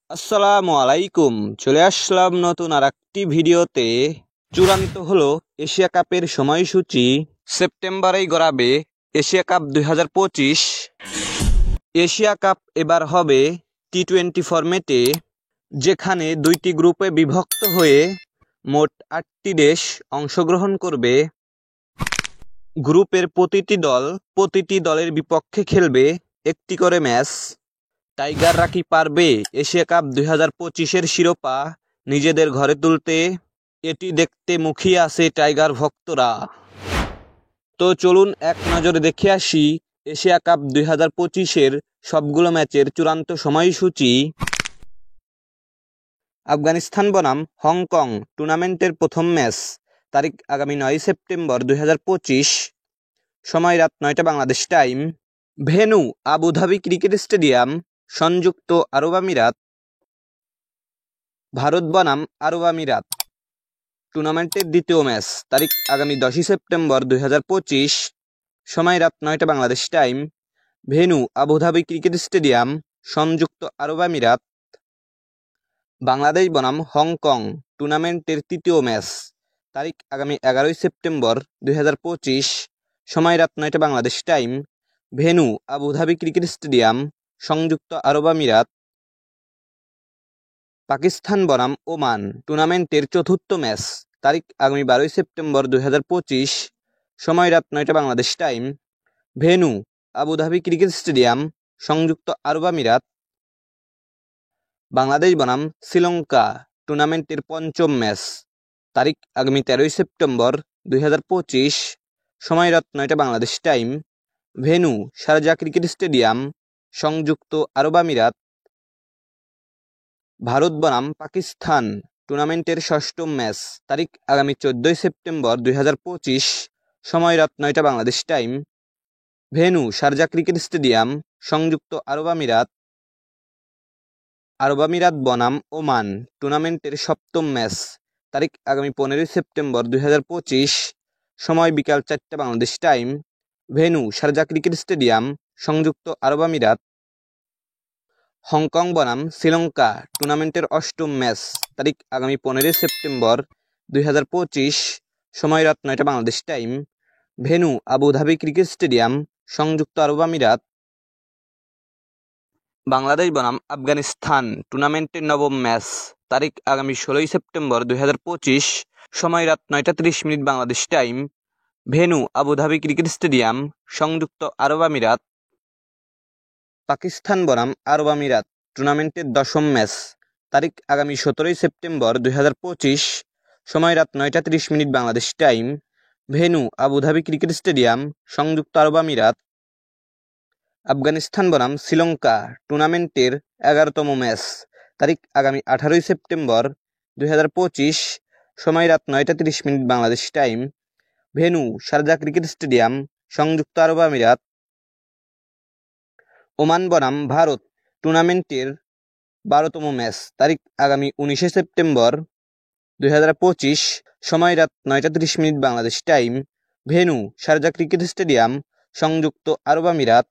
আসসালামু আলাইকুম। চলে আসলাম নতুন আরেকটি ভিডিওতে। চূড়ান্ত হলো এশিয়া কাপের সময়সূচি। সেপ্টেম্বরেই গড়াবে এশিয়া কাপ 2025। এশিয়া কাপ এবার হবে টি-20 ফরম্যাটে, যেখানে দুইটি গ্রুপে বিভক্ত হয়ে মোট 8টি দেশ অংশগ্রহণ করবে। গ্রুপের প্রতিটি দলের বিপক্ষে খেলবে একটি করে ম্যাচ। টাইগাররা কি পারবে এশিয়া কাপ 2025-এর শিরোপা নিজেদের ঘরে তুলতে? এটি দেখতে মুখিয়ে আছে টাইগার ভক্তরা। তো চলুন এক নজরে দেখে আসি এশিয়া কাপ 2025-এর সবগুলো ম্যাচের চূড়ান্ত সময়সূচি। আফগানিস্তান বনাম হংকং টুর্নামেন্টের প্রথম ম্যাচ, তারিখ আগামী 9 সেপ্টেম্বর 2025, সময় রাত 9টা Bangladesh time. Venue Abu Dhabi cricket stadium, সংযুক্ত আরব আমিরাত। ভারত বনাম আরব আমিরাত টুর্নামেন্টের দ্বিতীয় ম্যাচ, তারিখ আগামী 10 সেপ্টেম্বর 2025, সময় রাত 9টা Bangladesh time. Venue Abu Dhabi cricket stadium, সংযুক্ত আরব আমিরাত। বাংলাদেশ বনাম হংকং টুর্নামেন্টের তৃতীয় ম্যাচ, তারিখ আগামী 11 সেপ্টেম্বর 2025, সময় রাত 9টা Bangladesh time. Venue Abu Dhabi cricket stadium, সংযুক্ত আরব আমিরাত। পাকিস্তান বনাম ওমান টুর্নামেন্টের চতুর্থ ম্যাচ, তারিখ আগামী 12 সেপ্টেম্বর 2025, সময় রাত 9টা Bangladesh time. Venue Abu Dhabi cricket stadium, সংযুক্ত আরব আমিরাত। বাংলাদেশ বনাম শ্রীলঙ্কা টুর্নামেন্টের পঞ্চম ম্যাচ, তারিখ আগামী 13 সেপ্টেম্বর 2025, সময় রাত 9টা Bangladesh time. Venue Sharjah cricket stadium, সংযুক্ত আরব আমিরাত। ভারত বনাম পাকিস্তান টুর্নামেন্টের ষষ্ঠ ম্যাচ, তারিখ আগামী 14 সেপ্টেম্বর 2025, সময় রাত 9টা Bangladesh time. Venue Sharjah cricket stadium, সংযুক্ত আরব আমিরাত। আরব আমিরাত বনাম ওমান টুর্নামেন্টের সপ্তম ম্যাচ, তারিখ আগামী 15 সেপ্টেম্বর 2025, সময় বিকাল 4টা Bangladesh time. Venue Sharjah cricket stadium, সংযুক্ত আরব আমিরাত। হংকং বনাম শ্রীলঙ্কা টুর্নামেন্টের অষ্টম ম্যাচ, তারিখ আগামী 15 সেপ্টেম্বর 2025, সময় রাত 9টা Bangladesh time. Venue Abu Dhabi cricket stadium, সংযুক্ত আরব আমিরাত। বাংলাদেশ বনাম আফগানিস্তান টুর্নামেন্টের নবম ম্যাচ, তারিখ আগামী 16 সেপ্টেম্বর 2025, সময় রাত 9টা 30 minute Bangladesh time. Venue Abu Dhabi cricket stadium, সংযুক্ত আরব আমিরাত। পাকিস্তান বনাম আরব আমিরাত টুর্নামেন্টের দশম ম্যাচ, তারিখ আগামী 17 সেপ্টেম্বর 2025, সময় রাত 9টা 30 minute Bangladesh time. Venue Abu Dhabi cricket stadium, সংযুক্ত আরব আমিরাত। আফগানিস্তান বনাম শ্রীলঙ্কা টুর্নামেন্টের 11তম ম্যাচ, তারিখ আগামী 18 সেপ্টেম্বর 2025, সময় রাত 9টা 30 minute Bangladesh time. Venue Sharjah cricket stadium, সংযুক্ত আরব আমিরাত। ওমান বনাম ভারত টুর্নামেন্টের 12তম ম্যাচ, তারিখ আগামী 19 সেপ্টেম্বর 2025, সময় রাত 9টা 30 minute Bangladesh time. Venue Sharjah cricket stadium, সংযুক্ত আরব আমিরাত।